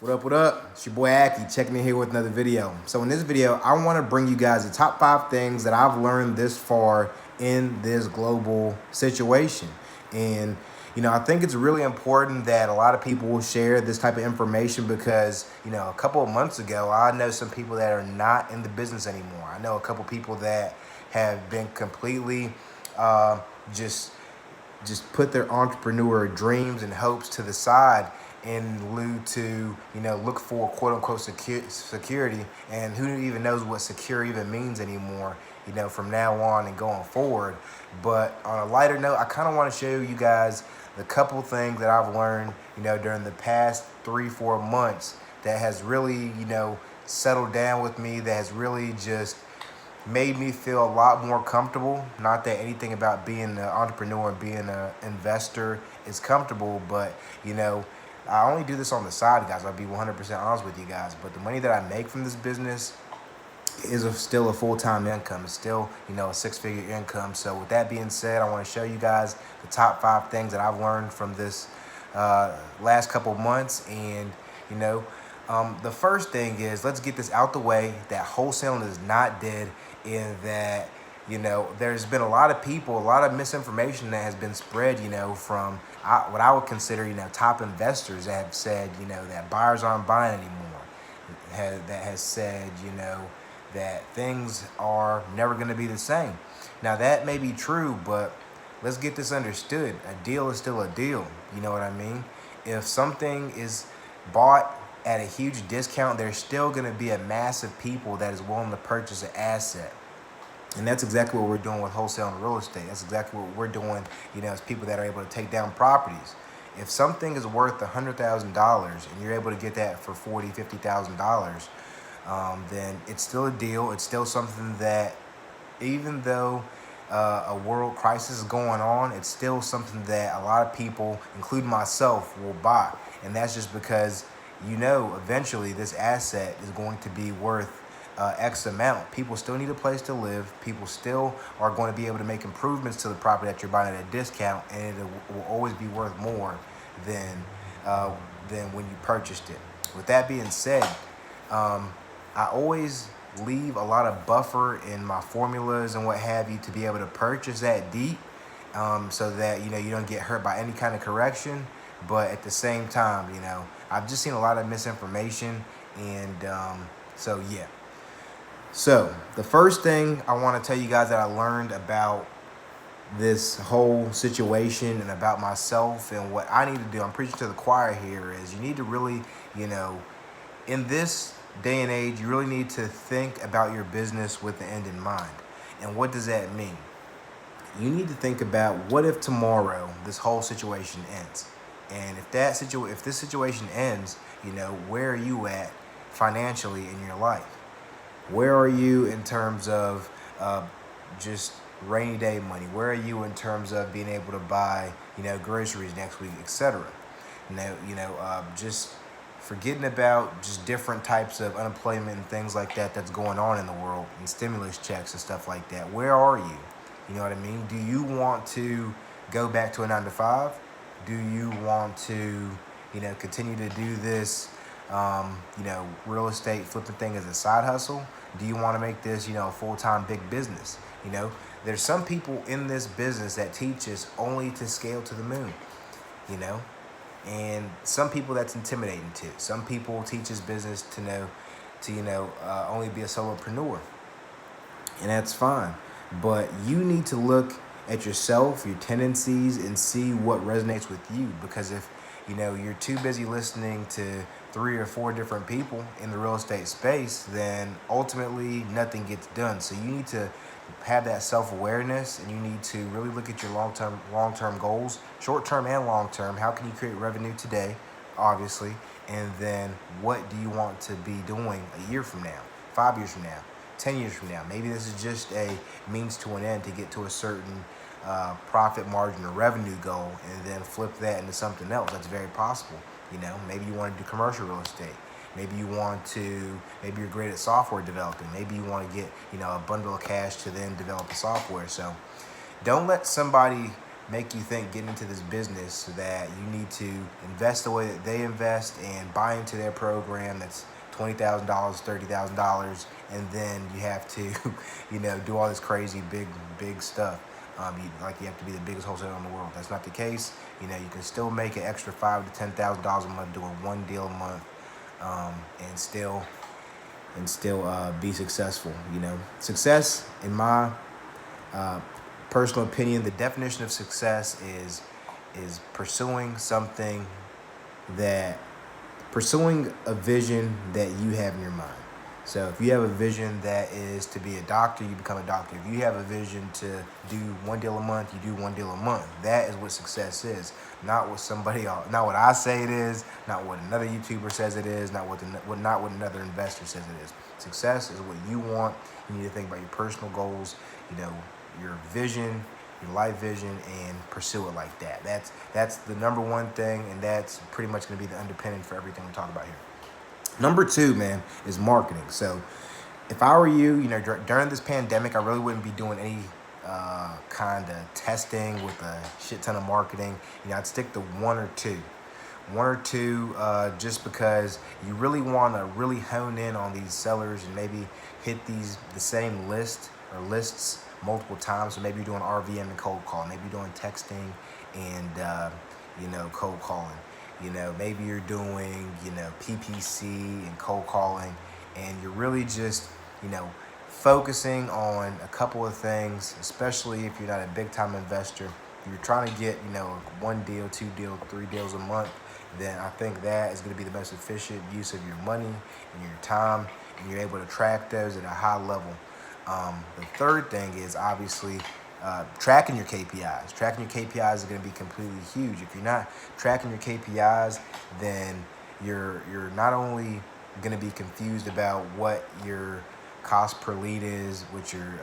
What up, what up? It's your boy Akie checking in here with another video. So in this video, I want to bring you guys the top 5 things that I've learned this far in this global situation. And, I think it's really important that a lot of people will share this type of information because, a couple of months ago, I know some people that are not in the business anymore. I know a couple people that have been completely just put their entrepreneur dreams and hopes to the side in lieu to look for quote unquote security, and who even knows what secure even means anymore, from now on and going forward. But on a lighter note, I kind of want to show you guys the couple things that I've learned during the past 3-4 months that has really settled down with me, that has really just made me feel a lot more comfortable. Not that anything about being an entrepreneur and being an investor is comfortable, but I only do this on the side, guys. I'll be 100% honest with you guys. But the money that I make from this business is still a full-time income. It's still, a 6-figure income. So with that being said, I want to show you guys the top 5 things that I've learned from this last couple months. And, the first thing is, let's get this out the way, that wholesaling is not dead, in that there's been a lot of people, a lot of misinformation that has been spread, from what I would consider, top investors that have said, that buyers aren't buying anymore. That has said, that things are never going to be the same. Now, that may be true, but let's get this understood. A deal is still a deal. You know what I mean? If something is bought at a huge discount, there's still going to be a mass of people that is willing to purchase an asset. And that's exactly what we're doing with wholesale and real estate. That's exactly what we're doing, as people that are able to take down properties. If something is worth $100,000 and you're able to get that for $40,000, $50,000, then it's still a deal. It's still something that, even though a world crisis is going on, it's still something that a lot of people, including myself, will buy. And that's just because, eventually this asset is going to be worth X amount. People still need a place to live. People still are going to be able to make improvements to the property that you're buying at a discount, and it will always be worth more than when you purchased it. With that being said, I always leave a lot of buffer in my formulas and what have you to be able to purchase that deep, so that you don't get hurt by any kind of correction. But at the same time, I've just seen a lot of misinformation, and so yeah. So the first thing I want to tell you guys that I learned about this whole situation and about myself and what I need to do, I'm preaching to the choir here, is you need to really, in this day and age, you really need to think about your business with the end in mind. And what does that mean? You need to think about, what if tomorrow this whole situation ends? And if this situation ends, where are you at financially in your life? Where are you in terms of just rainy day money? Where are you in terms of being able to buy, groceries next week, etc.? Just forgetting about just different types of unemployment and things like that that's going on in the world, and stimulus checks and stuff like that. Where are you? You know what I mean? Do you want to go back to a 9-to-5? Do you want to, continue to do this, real estate flipping thing as a side hustle? Do you want to make this, a full-time big business? There's some people in this business that teach us only to scale to the moon, and some people that's intimidating too. Some people teach us business to only be a solopreneur, and that's fine. But you need to look at yourself, your tendencies, and see what resonates with you. Because if you're too busy listening to 3 or 4 different people in the real estate space, then ultimately nothing gets done. So you need to have that self-awareness, and you need to really look at your long-term goals, short-term and long-term. How can you create revenue today, obviously, and then what do you want to be doing a year from now, 5 years from now, 10 years from now? Maybe this is just a means to an end to get to a certain profit margin or revenue goal, and then flip that into something else. That's very possible. Maybe you want to do commercial real estate. Maybe you're great at software developing. Maybe you want to get, a bundle of cash to then develop the software. So don't let somebody make you think getting into this business that you need to invest the way that they invest and buy into their program that's $20,000, $30,000, and then you have to, do all this crazy big stuff. You have to be the biggest wholesaler in the world. That's not the case. You can still make an extra $5,000 to $10,000 a month doing one deal a month, and still be successful. Success, in my personal opinion, the definition of success is pursuing a vision that you have in your mind. So if you have a vision that is to be a doctor, you become a doctor. If you have a vision to do one deal a month, you do one deal a month. That is what success is. Not not what I say it is, not what another YouTuber says it is, not what another investor says it is. Success is what you want. You need to think about your personal goals, your vision, your life vision, and pursue it like that. That's the number one thing, and that's pretty much going to be the underpinning for everything we talk about here. Number two, man, is marketing. So if I were you, during this pandemic, I really wouldn't be doing any kind of testing with a shit ton of marketing. I'd stick to one or two, just because you really want to really hone in on these sellers and maybe hit the same lists multiple times. So maybe you're doing RVM and cold call. Maybe you're doing texting and cold calling. Maybe you're doing PPC and cold calling, and you're really just focusing on a couple of things, especially if you're not a big time investor. If you're trying to get one deal, two deals, three deals a month, then I think that is going to be the most efficient use of your money and your time, and you're able to track those at a high level. The third thing is obviously tracking your KPIs. Tracking your KPIs is going to be completely huge. If you're not tracking your KPIs, then you're not only going to be confused about what your cost per lead is, what your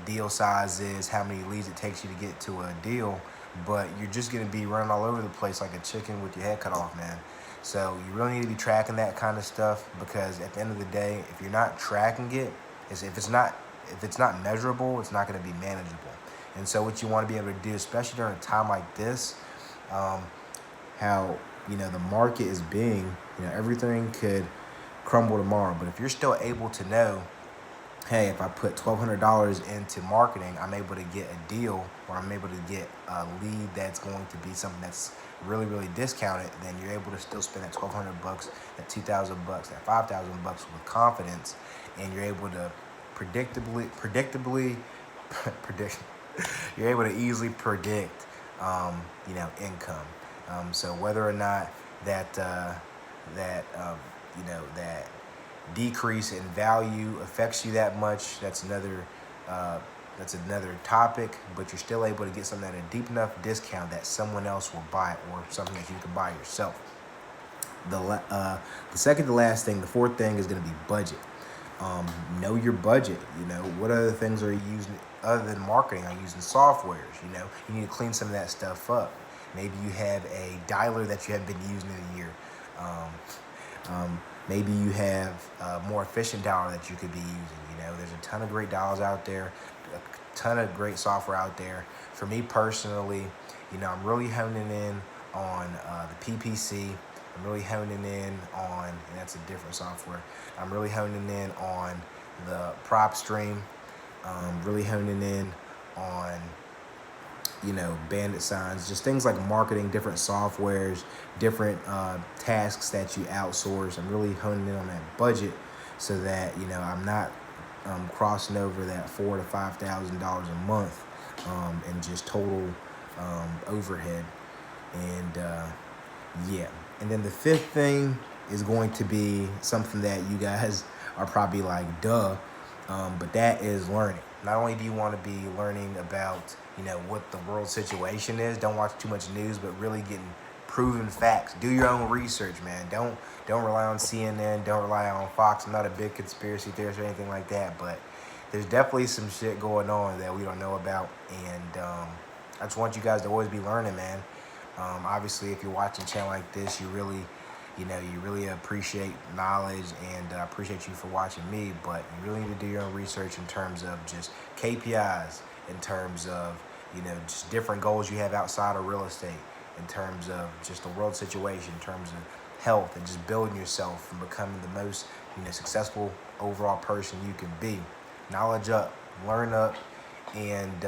deal size is, how many leads it takes you to get to a deal, but you're just going to be running all over the place like a chicken with your head cut off, man. So you really need to be tracking that kind of stuff, because at the end of the day, if you're not tracking it, if it's not measurable, it's not going to be manageable. And so what you want to be able to do, especially during a time like this, how the market is being, everything could crumble tomorrow. But if you're still able to know, hey, if I put $1,200 into marketing, I'm able to get a deal, or I'm able to get a lead that's going to be something that's really, really discounted, then you're able to still spend that $1,200, that $2,000, that $5,000 with confidence, and you're able to you're able to easily predict, income. So whether or not that decrease in value affects you that much, that's another topic. But you're still able to get something at a deep enough discount that someone else will buy it, or something that you can buy yourself. The second to last thing, the fourth thing, is going to be budget. Know your budget. What other things are you using other than marketing? Are you using softwares? You need to clean some of that stuff up. Maybe you have a dialer that you haven't been using in a year. Maybe you have a more efficient dialer that you could be using. There's a ton of great dialers out there, a ton of great software out there. For me personally, I'm really honing in on the PPC. I'm really honing in on, and that's a different software. I'm really honing in on the Propstream. Really honing in on, Bandit signs, just things like marketing, different softwares, different tasks that you outsource. I'm really honing in on that budget, so that I'm not crossing over that $4,000 to $5,000 a month in just total overhead. And and then the fifth thing is going to be something that you guys are probably like, duh, but that is learning. Not only do you want to be learning about what the world situation is, don't watch too much news, but really getting proven facts. Do your own research, man. Don't rely on CNN. Don't rely on Fox. I'm not a big conspiracy theorist or anything like that, but there's definitely some shit going on that we don't know about, and I just want you guys to always be learning, man. Obviously, if you're watching a channel like this, you really appreciate knowledge, and I appreciate you for watching me, but you really need to do your own research in terms of just KPIs, in terms of, just different goals you have outside of real estate, in terms of just the world situation, in terms of health, and just building yourself and becoming the most, successful overall person you can be. Knowledge up, learn up, and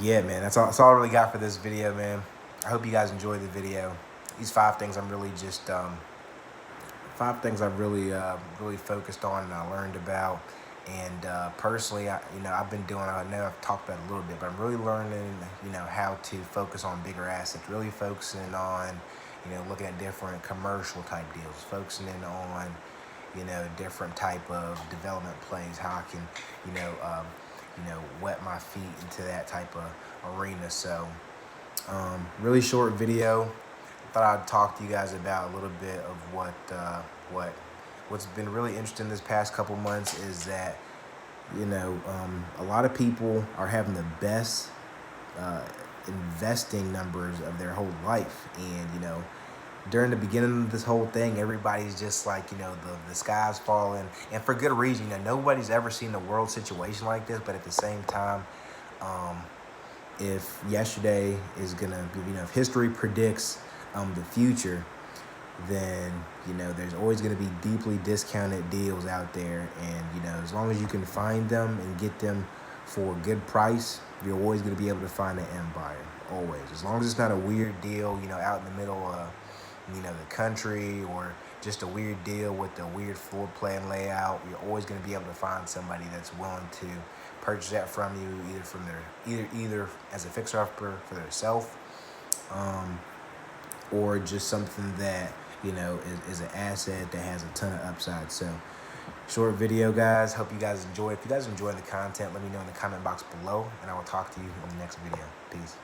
yeah, man, that's all I really got for this video, man. I hope you guys enjoyed the video. These 5 things I'm really just 5 things I've really focused on and I learned about. And personally, I've been doing, I know I've talked about it a little bit, but I'm really learning, how to focus on bigger assets, really focusing on, looking at different commercial type deals, focusing in on, different type of development plays, how I can, wet my feet into that type of arena. So, really short video. Thought I'd talk to you guys about a little bit of what's been really interesting this past couple months is that, a lot of people are having the best investing numbers of their whole life. And, during the beginning of this whole thing, everybody's just like, the sky's falling. And for good reason, nobody's ever seen a world situation like this. But at the same time, if yesterday is going to be, if history predicts the future, then there's always going to be deeply discounted deals out there. And as long as you can find them and get them for a good price, you're always going to be able to find an end buyer. Always, as long as it's not a weird deal, out in the middle of the country, or just a weird deal with a weird floor plan layout, you're always going to be able to find somebody that's willing to purchase that from you, either as a fixer-upper for themselves, or just something that is an asset that has a ton of upside. So, short video, guys. Hope you guys enjoy. If you guys enjoy the content, let me know in the comment box below, and I will talk to you in the next video. Peace.